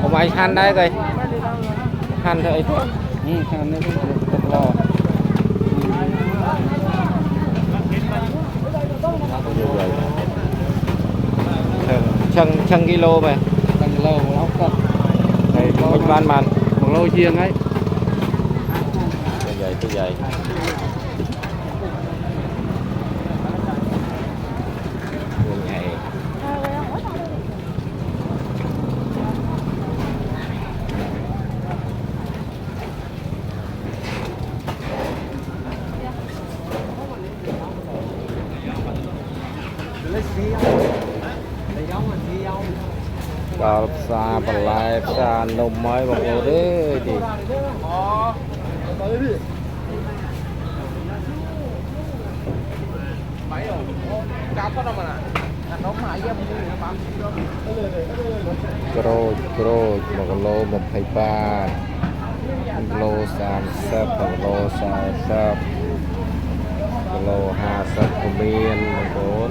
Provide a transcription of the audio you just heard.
Hôm anh han đây coi han thôi han nó cũng lo chân kilo về Cần lô một lóc cân. đây mình ban màn Một lô chiên ấy. cái dày Bà xa bà lại xa nôm mới bằng ô đấy thì Kro một lô 23 lô 30 một lô 40 lô 50 của miền một